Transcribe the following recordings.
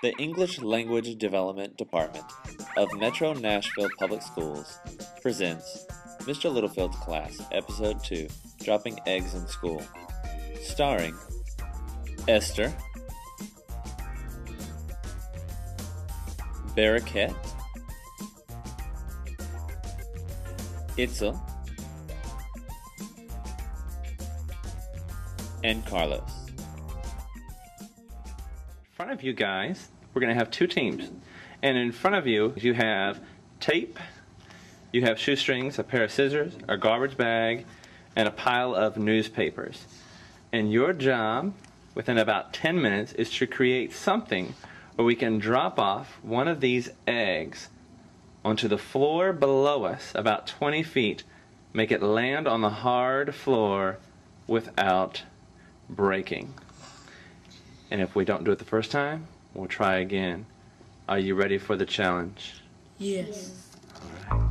The English Language Development Department of Metro Nashville Public Schools presents Mr. Littlefield's Class, Episode 2, Dropping Eggs in School, starring Esther, Baraket, Itzel, and Carlos. In front of you guys, we're going to have two teams. And in front of you, you have tape, you have shoestrings, a pair of scissors, a garbage bag, and a pile of newspapers. And your job, within about 10 minutes, is to create something where we can drop off one of these eggs onto the floor below us, about 20 feet, make it land on the hard floor without breaking. And if we don't do it the first time, we'll try again. Are you ready for the challenge? Yes. All right.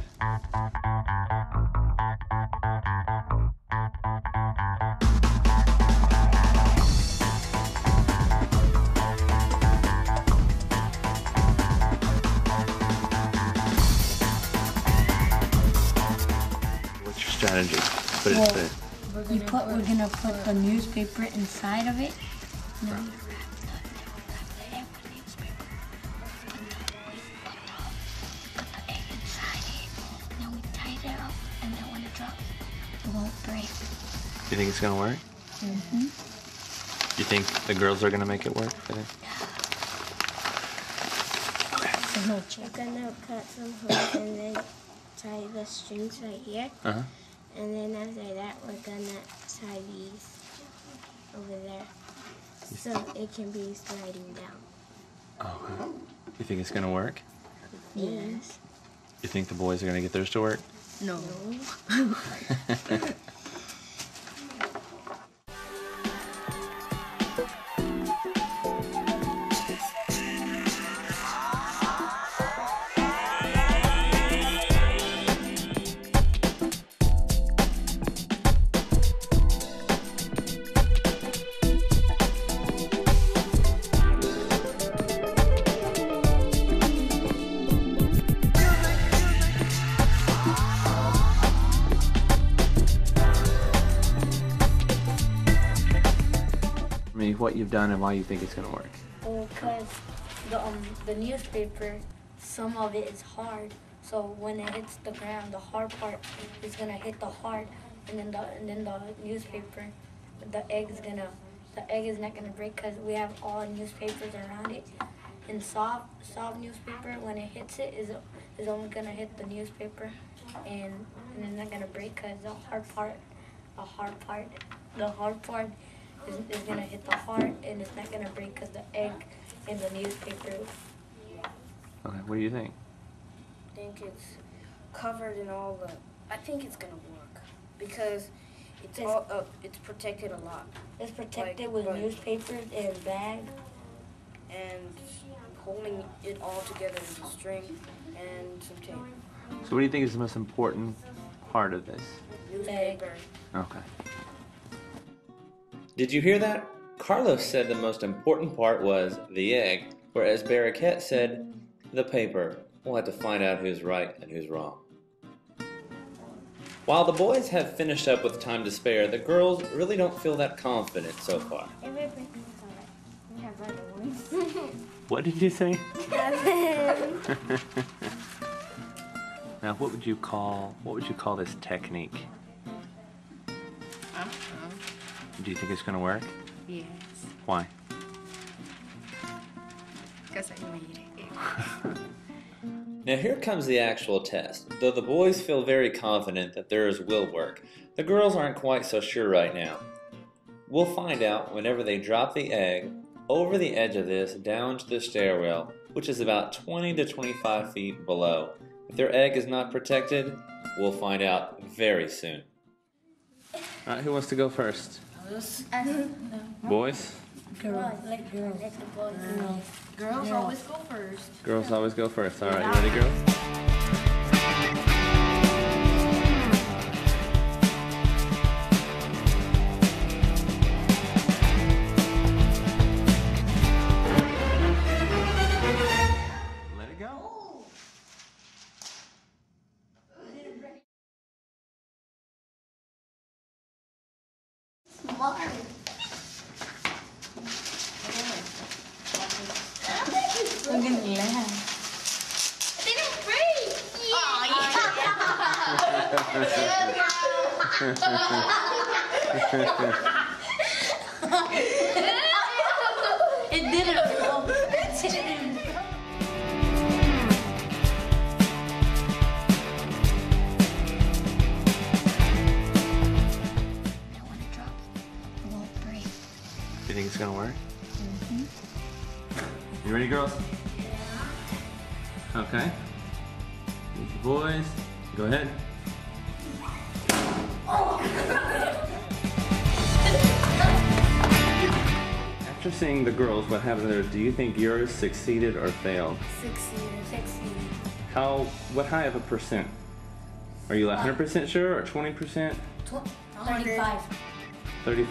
What's your strategy? Put it in. We're gonna put the newspaper inside of it. And then we wrap the egg with newspaper. Put the egg inside it. And then we tie it up. And then when it drops, it won't break. You think it's gonna work? Mm-hmm. You think the girls are gonna make it work? We're gonna cut some holes and then tie the strings right here. Uh-huh. And then after that, we're gonna tie these over there so it can be sliding down. Okay. You think it's gonna work? Yes. You think the boys are gonna get theirs to work? No. What you've done and why you think it's going to work. Because the newspaper, some of it is hard. So when it hits the ground, the hard part is gonna hit the hard, and then the newspaper, the egg is not gonna break because we have all newspapers around it. And soft newspaper, when it hits it, is only gonna hit the newspaper, and it's not gonna break because the hard part is gonna hit the heart, and it's not gonna break because the egg in the newspaper. Okay, what do you think? I think it's covered in all the. I think it's gonna work because it's protected a lot. It's protected with newspapers and bag, and holding it all together is a string and some tape. So what do you think is the most important part of this? Newspaper. Okay. Did you hear that? Carlos said the most important part was the egg, whereas Baraket said the paper. We'll have to find out who's right and who's wrong. While the boys have finished up with time to spare, the girls really don't feel that confident so far. We have other ones. What did you say? Now, what would you call this technique? Do you think it's going to work? Yes. Why? Because I made it. Now here comes the actual test. Though the boys feel very confident that theirs will work, the girls aren't quite so sure right now. We'll find out whenever they drop the egg over the edge of this down to the stairwell, which is about 20 to 25 feet below. If their egg is not protected, we'll find out very soon. All right, who wants to go first? Boys? Girls. Girls always go first. Girls always go first. All right, you ready, girls? It didn't blow. It didn't blow. I want to drop it. It won't break. You think it's gonna work? You ready, girls? Yeah. Okay. The boys, go ahead. After seeing the girls, what happened there? Do you think yours succeeded or failed? Succeeded. What high of a percent? Are you 100% sure or 20%? 35. 30? I'm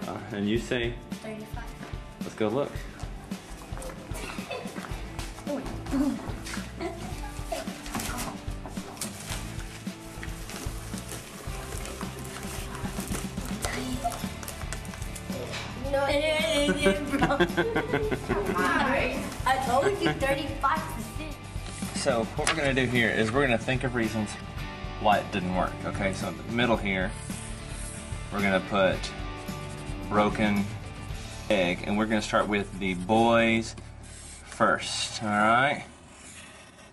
100. And you say? 35. Let's go look. No, it didn't blow. I told you 35%. So what we're gonna do here is we're gonna think of reasons why it didn't work. Okay, so in the middle here, we're gonna put broken egg, and we're gonna start with the boys first. All right.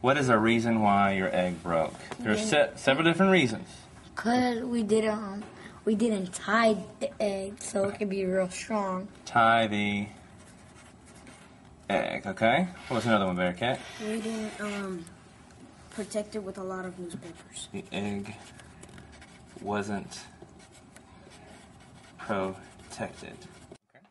What is a reason why your egg broke? There's several different reasons. Cause we didn't tie the egg so it could be real strong. Tie the egg. Okay. What was another one, Bearcat? We didn't protect it with a lot of newspapers. The egg wasn't protected. Okay.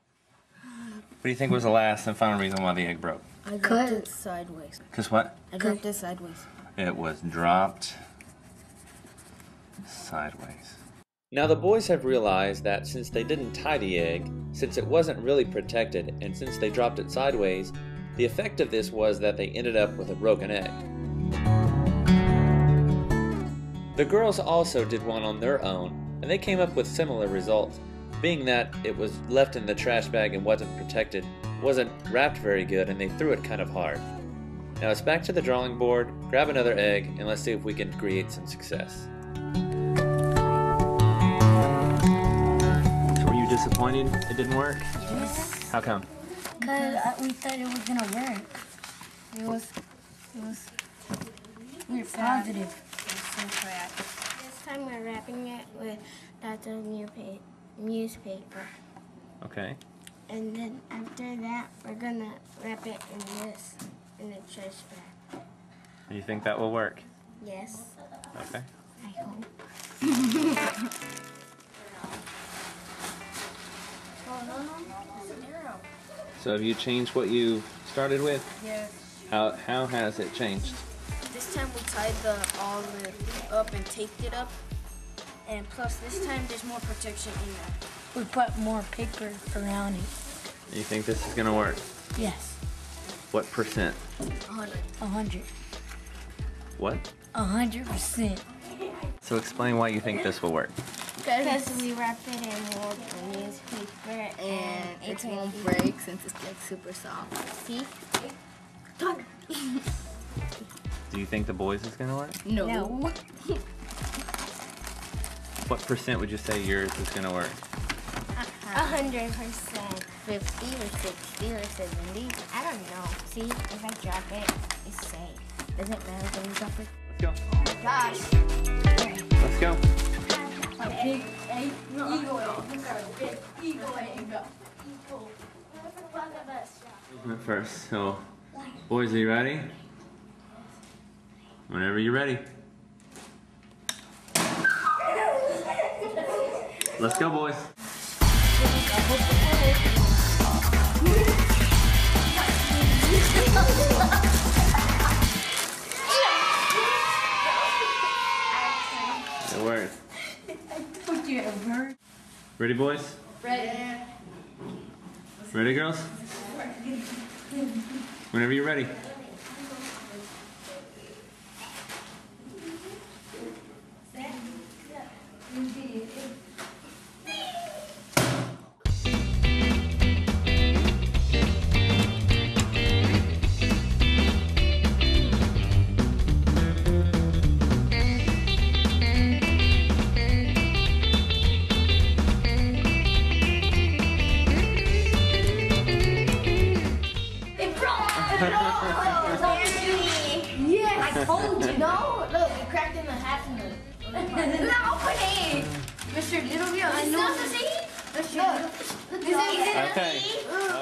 What do you think was the last and final reason why the egg broke? I dropped it sideways. Because what? I dropped it sideways. It was dropped sideways. Now the boys have realized that since they didn't tie the egg, since it wasn't really protected, and since they dropped it sideways, the effect of this was that they ended up with a broken egg. The girls also did one on their own, and they came up with similar results. Being that it was left in the trash bag and wasn't protected, wasn't wrapped very good, and they threw it kind of hard. Now it's back to the drawing board, grab another egg, and let's see if we can create some success. Were you disappointed it didn't work? Yes. How come? Cause we thought it was gonna work. We were positive. This time we're wrapping it with Dr. newspaper. Okay. And then after that, we're gonna wrap it in the trash bag. You think that will work? Yes. Okay. I hope. So have you changed what you started with? Yes. How has it changed? This time we tied the olive up and taped it up. And plus this time there's more protection in there. We put more paper around it. You think this is gonna work? Yes. What percent? 100. What? 100%. So explain why you think this will work. Because we wrapped it in more newspaper And it it won't break since it's like super soft. See? Do you think the boys is gonna work? No. What percent would you say yours is gonna work? 100%. 50 or 60 or 70. I don't know. See, if I drop it, it's safe. Doesn't matter when you drop it. Let's go. Oh my gosh. Let's go. A big egg, eagle egg. Look at a big eagle egg. Movement first. So, boys, are you ready? Whenever you're ready. Let's go, boys. It worked. Told you it worked. Ready, boys? Ready. Ready, girls? Whenever you're ready. told you. No, look, it cracked in the half in the. No, open it. Mr. Littlefield, I know.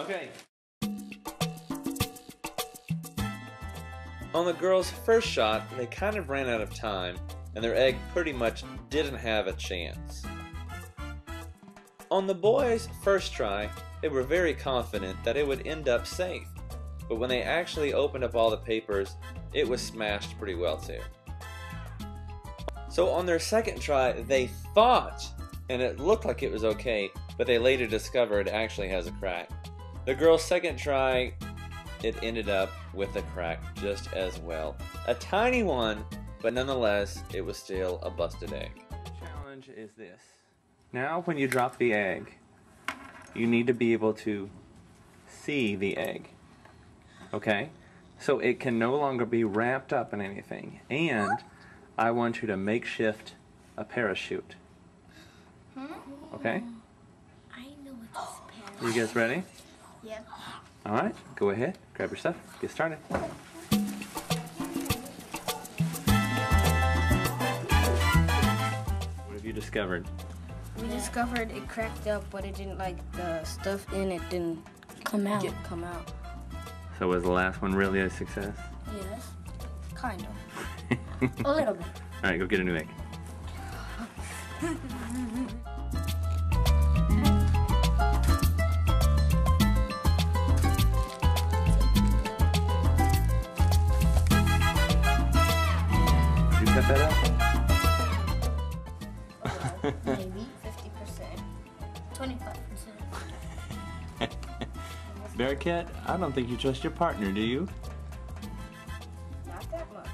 Okay. On the girls' first shot, they kind of ran out of time, and their egg pretty much didn't have a chance. On the boys' first try, they were very confident that it would end up safe, but when they actually opened up all the papers, it was smashed pretty well too. So on their second try, they thought, and it looked like it was okay, but they later discovered it actually has a crack. The girls' second try, it ended up with a crack just as well. A tiny one, but nonetheless, it was still a busted egg. The challenge is this. Now when you drop the egg, you need to be able to see the egg. Okay? So it can no longer be wrapped up in anything. And I want you to makeshift a parachute. Okay? I know it's parachute. You guys ready? Yep. Alright, go ahead, grab your stuff, get started. What have you discovered? We discovered it cracked up, but it didn't, like, the stuff in it didn't Come out. come out. So was the last one really a success? Yes. Kind of. A little bit. Alright, go get a new egg. Did you set that up? Maybe 50%. 25%. Bearcat, I don't think you trust your partner, do you? Not that much.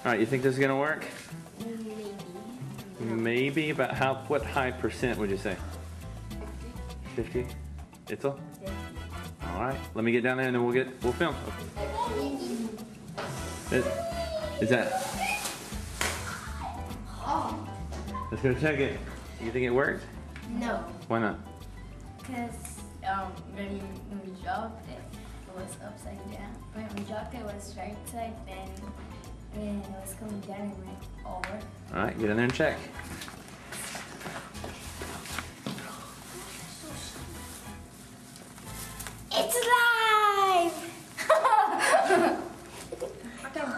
Alright, you think this is gonna work? Maybe, but what high percent would you say? 50? Itzel? Alright, let me get down there and then we'll film. Is that? Let's go check it. You think it worked? No, Why not? because when we dropped it, it was upside down. When we dropped it, it was right side, then it was coming down and went over. Alright, get in there and check. It's live!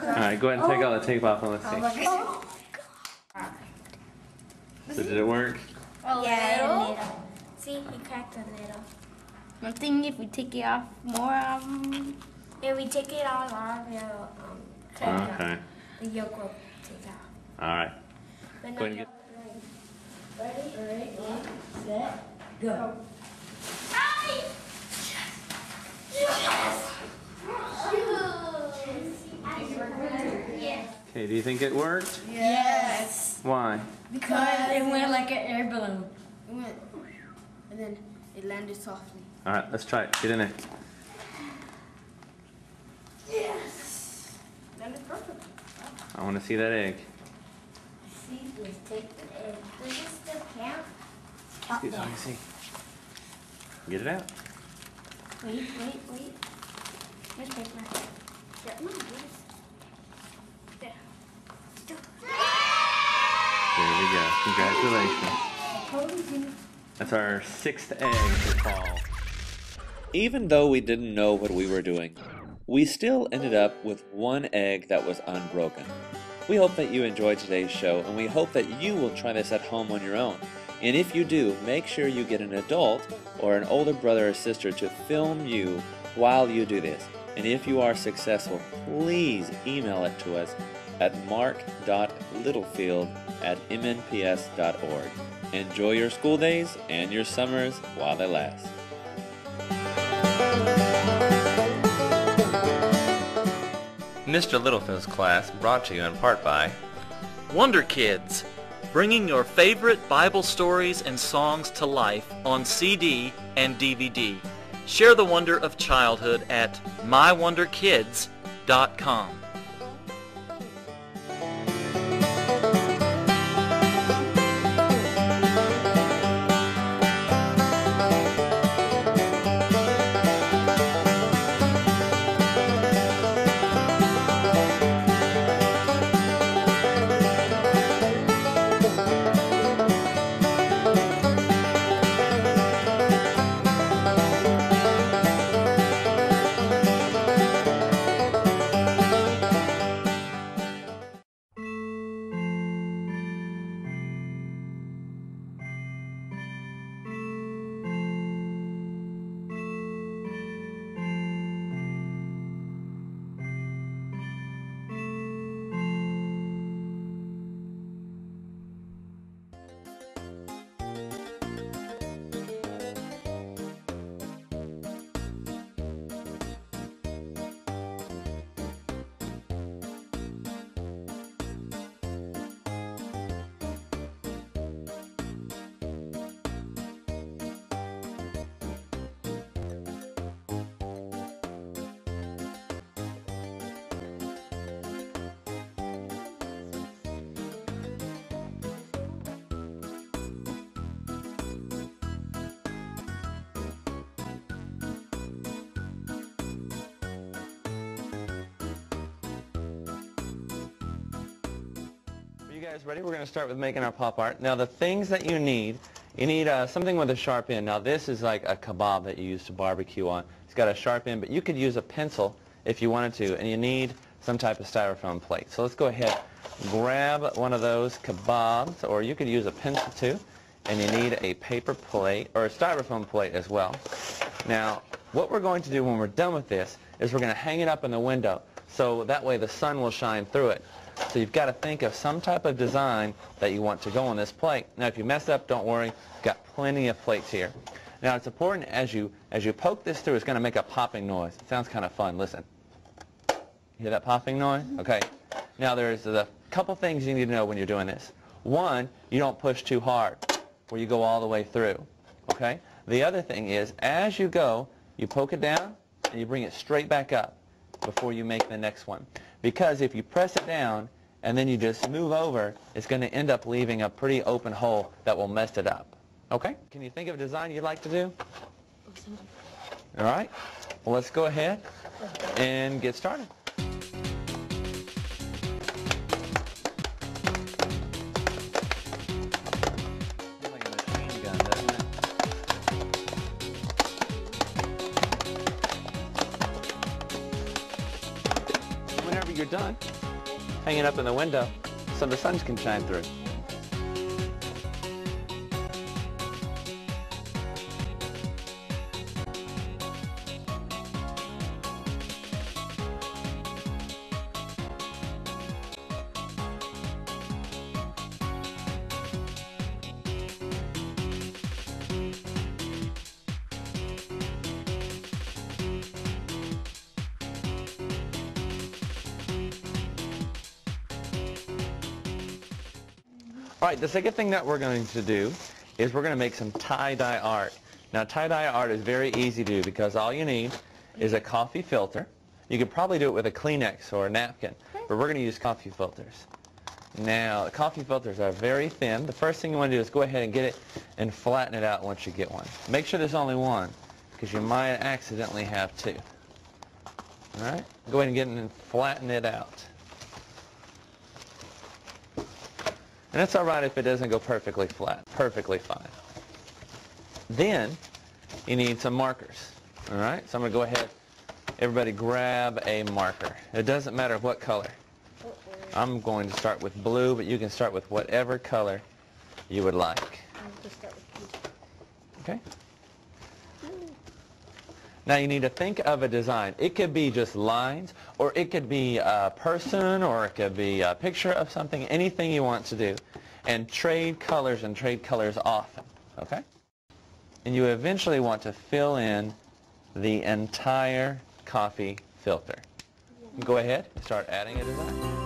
Alright, go ahead and take all the tape off and let's see. So did it work? Yeah, a little. See, he cracked a little. I'm thinking if we take it off more, If we take it all off, it'll crack Okay. up. The yolk will take out. Alright. But Go ahead and get. Ready, set, go. Yes. Okay, do you think it worked? Yes. Why? Because it went like an air balloon. It went, and then it landed softly. Alright, let's try it. Get in there. Yes. Landed perfect. I want to see that egg. See, let's take the egg. Does it still count? Let me see. Get it out. Wait. Where's paper? There. There we go. Congratulations. That's our 6th egg for fall. Even though we didn't know what we were doing, we still ended up with one egg that was unbroken. We hope that you enjoyed today's show, and we hope that you will try this at home on your own. And if you do, make sure you get an adult or an older brother or sister to film you while you do this. And if you are successful, please email it to us at mark.littlefield@mnps.org. Enjoy your school days and your summers while they last. Mr. Littlefield's class brought to you in part by Wonder Kids, bringing your favorite Bible stories and songs to life on CD and DVD. Share the wonder of childhood at mywonderkids.com. You guys ready? We're going to start with making our pop art. Now the things that you need something with a sharp end. Now this is like a kebab that you use to barbecue on. It's got a sharp end, but you could use a pencil if you wanted to, and you need some type of styrofoam plate. So let's go ahead, grab one of those kebabs, or you could use a pencil too, and you need a paper plate, or a styrofoam plate as well. Now what we're going to do when we're done with this is we're going to hang it up in the window, so that way the sun will shine through it. So you've got to think of some type of design that you want to go on this plate. Now if you mess up, don't worry, you've got plenty of plates here. Now it's important as you poke this through, it's going to make a popping noise. It sounds kind of fun. Listen. Hear that popping noise? Okay. Now there's a couple things you need to know when you're doing this. One, you don't push too hard where you go all the way through. Okay? The other thing is, as you go, you poke it down and you bring it straight back up before you make the next one. Because if you press it down and then you just move over, it's going to end up leaving a pretty open hole that will mess it up. Okay? Can you think of a design you'd like to do? All right. Well, let's go ahead and get started. Like a machine gun, doesn't it? Whenever you're done, hang it up in the window so the sun can shine through. All right, the second thing that we're going to do is we're going to make some tie-dye art. Now, tie-dye art is very easy to do because all you need is a coffee filter. You could probably do it with a Kleenex or a napkin, but we're going to use coffee filters. Now, the coffee filters are very thin. The first thing you want to do is go ahead and get it and flatten it out once you get one. Make sure there's only one because you might accidentally have two. All right? Go ahead and get it and flatten it out. And it's all right if it doesn't go perfectly flat, perfectly fine. Then you need some markers, all right? So I'm going to go ahead, everybody grab a marker. It doesn't matter what color. I'm going to start with blue, but you can start with whatever color you would like. I'll just start with Okay? Now you need to think of a design. It could be just lines, or it could be a person, or it could be a picture of something, anything you want to do. And trade colors often, okay? And you eventually want to fill in the entire coffee filter. Yeah. go ahead and start adding a design.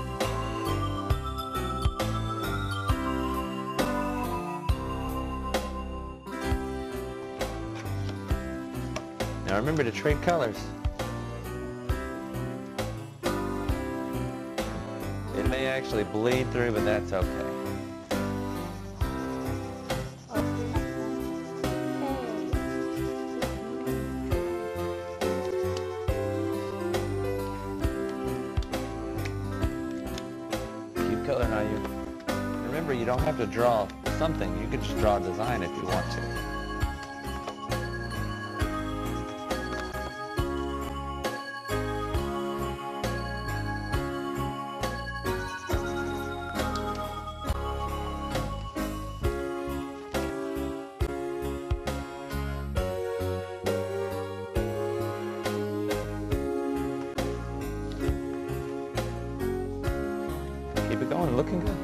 Now remember to trade colors. It may actually bleed through, but that's okay. Keep coloring on you. Remember, you don't have to draw something. You can just draw a design if you want to. Keep it going, looking good.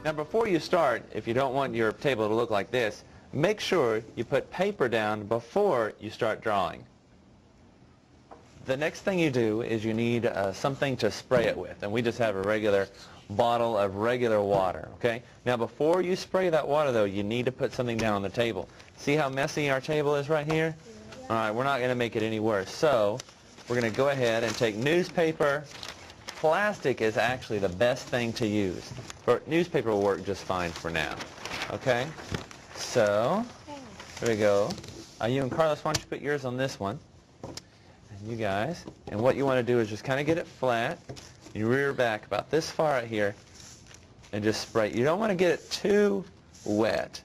Now before you start, if you don't want your table to look like this, make sure you put paper down before you start drawing. The next thing you do is you need something to spray it with, and we just have a regular bottle of regular water, okay? Now before you spray that water though, you need to put something down on the table. See how messy our table is right here? All right, we're not going to make it any worse. So we're going to go ahead and take newspaper. Plastic is actually the best thing to use. Newspaper will work just fine for now, okay? So there we go. You and Carlos, why don't you put yours on this one? And you guys, and what you want to do is just kind of get it flat. You rear back about this far right here and just spray. You don't want to get it too wet,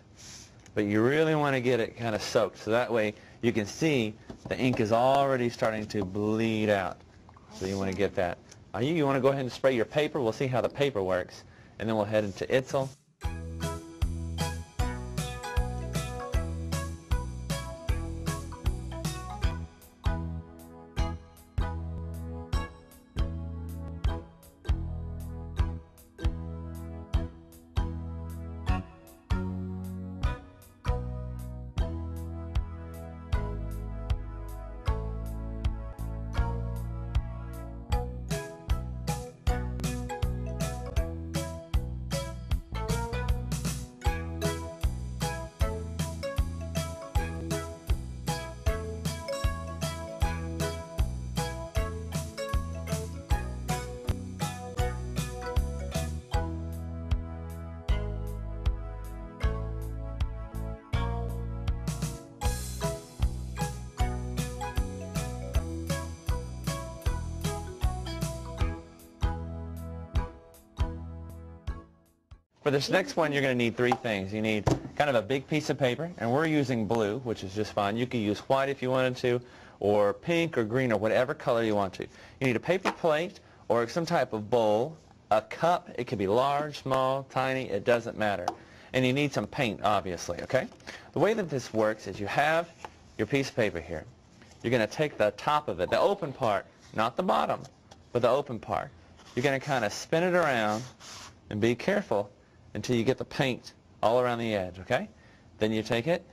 but you really want to get it kind of soaked, so that way you can see the ink is already starting to bleed out. So you want to get that. You want to go ahead and spray your paper. We'll see how the paper works, and then we'll head into Itzel. For this next one, you're going to need three things. You need kind of a big piece of paper, and we're using blue, which is just fine. You could use white if you wanted to, or pink or green or whatever color you want to. You need a paper plate or some type of bowl, a cup. It could be large, small, tiny. It doesn't matter. And you need some paint, obviously, okay? The way that this works is you have your piece of paper here. You're going to take the top of it, the open part, not the bottom, but the open part. You're going to kind of spin it around and be careful until you get the paint all around the edge, okay? Then you take it,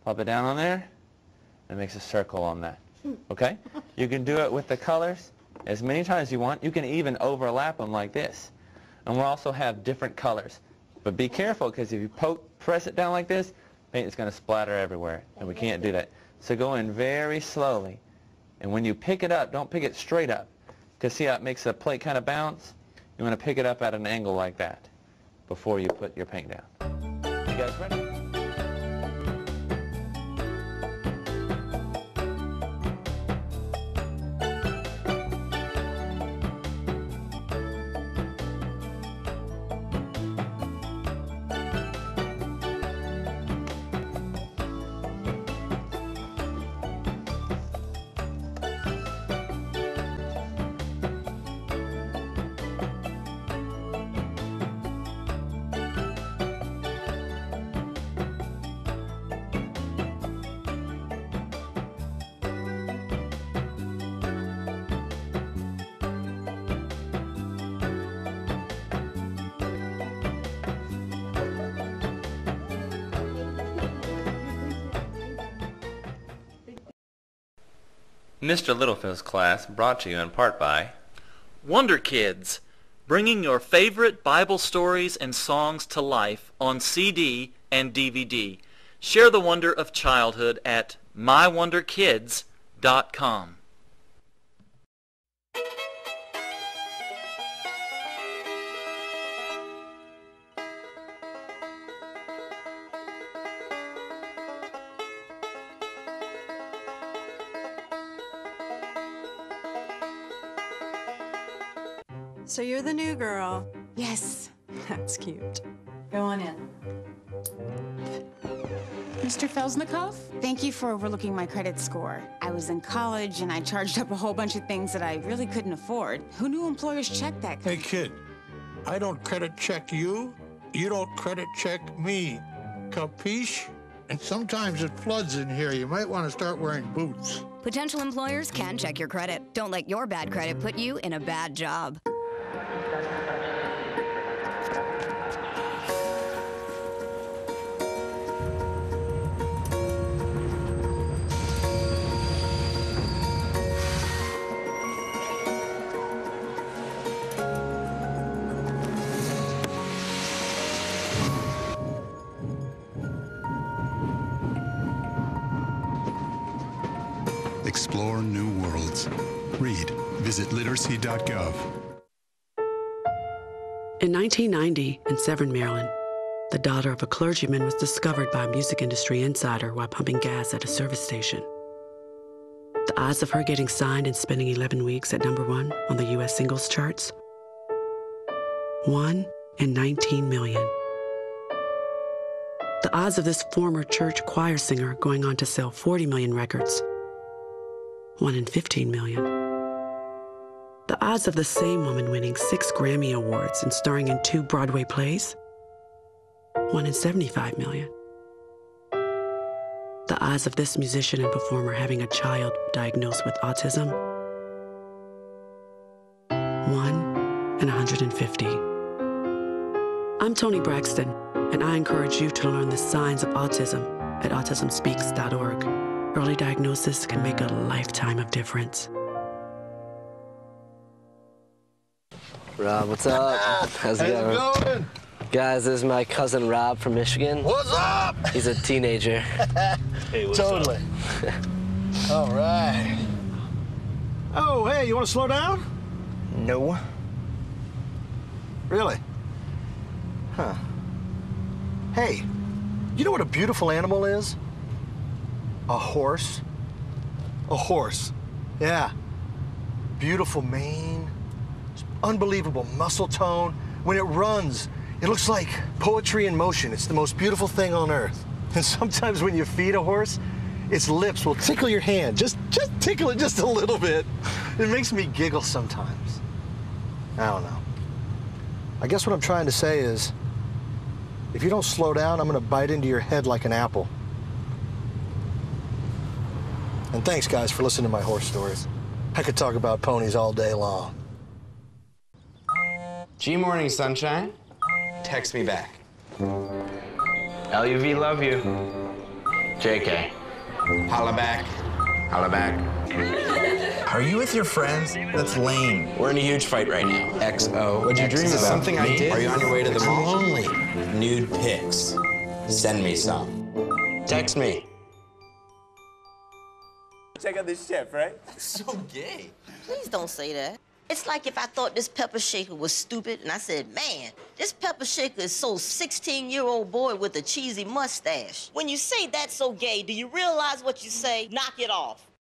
pop it down on there, and it makes a circle on that, okay? You can do it with the colors as many times as you want. You can even overlap them like this. And we'll also have different colors. But be careful, because if you press it down like this, paint is going to splatter everywhere, and we can't do that. So go in very slowly. And when you pick it up, don't pick it straight up, because see how it makes the plate kind of bounce? You want to pick it up at an angle like that before you put your paint down. You guys ready? Mr. Littlefield's class brought to you in part by Wonder Kids, bringing your favorite Bible stories and songs to life on CD and DVD. Share the wonder of childhood at mywonderkids.com. So you're the new girl. Yes, that's cute. Go on in. Mr. Felsnikov, thank you for overlooking my credit score. I was in college and I charged up a whole bunch of things that I really couldn't afford. Who knew employers checked that? Hey, kid, I don't credit check you. You don't credit check me. Capiche? And sometimes it floods in here. You might want to start wearing boots. Potential employers can check your credit. Don't let your bad credit put you in a bad job. Explore new worlds. Read. Visit literacy.gov. In 1990, in Severn, Maryland, the daughter of a clergyman was discovered by a music industry insider while pumping gas at a service station. The odds of her getting signed and spending 11 weeks at #1 on the U.S. singles charts? 1 in 19 million. The odds of this former church choir singer going on to sell 40 million records? 1 in 15 million. The odds of the same woman winning 6 Grammy Awards and starring in 2 Broadway plays? 1 in 75 million. The odds of this musician and performer having a child diagnosed with autism? 1 in 150. I'm Toni Braxton, and I encourage you to learn the signs of autism at autismspeaks.org. Early diagnosis can make a lifetime of difference. Rob, what's up? How's it going? Guys, this is my cousin Rob from Michigan. What's up? He's a teenager. Hey, what's Totally. up? All right. Oh, hey, you want to slow down? No. Really? Huh. Hey, you know what a beautiful animal is? A horse. A horse. Yeah. Beautiful mane. Unbelievable muscle tone. When it runs, it looks like poetry in motion. It's the most beautiful thing on earth. And sometimes when you feed a horse, its lips will tickle your hand. Just tickle it just a little bit. It makes me giggle sometimes. I don't know. I guess what I'm trying to say is, if you don't slow down, I'm gonna bite into your head like an apple. And thanks, guys, for listening to my horse stories. I could talk about ponies all day long. G-Morning, sunshine. Text me back. LUV, love you. JK. Holla back. Holla back. Are you with your friends? That's lame. We're in a huge fight right now. XO. What'd you dream Is this about? something I did? Are you on your way to the mall? Lonely. Nude pics. Send me some. Text me. Check out this chef, right? So gay. Please don't say that. It's like if I thought this pepper shaker was stupid and I said, man, this pepper shaker is so 16-year-old boy with a cheesy mustache. When you say that's so gay, do you realize what you say? Knock it off.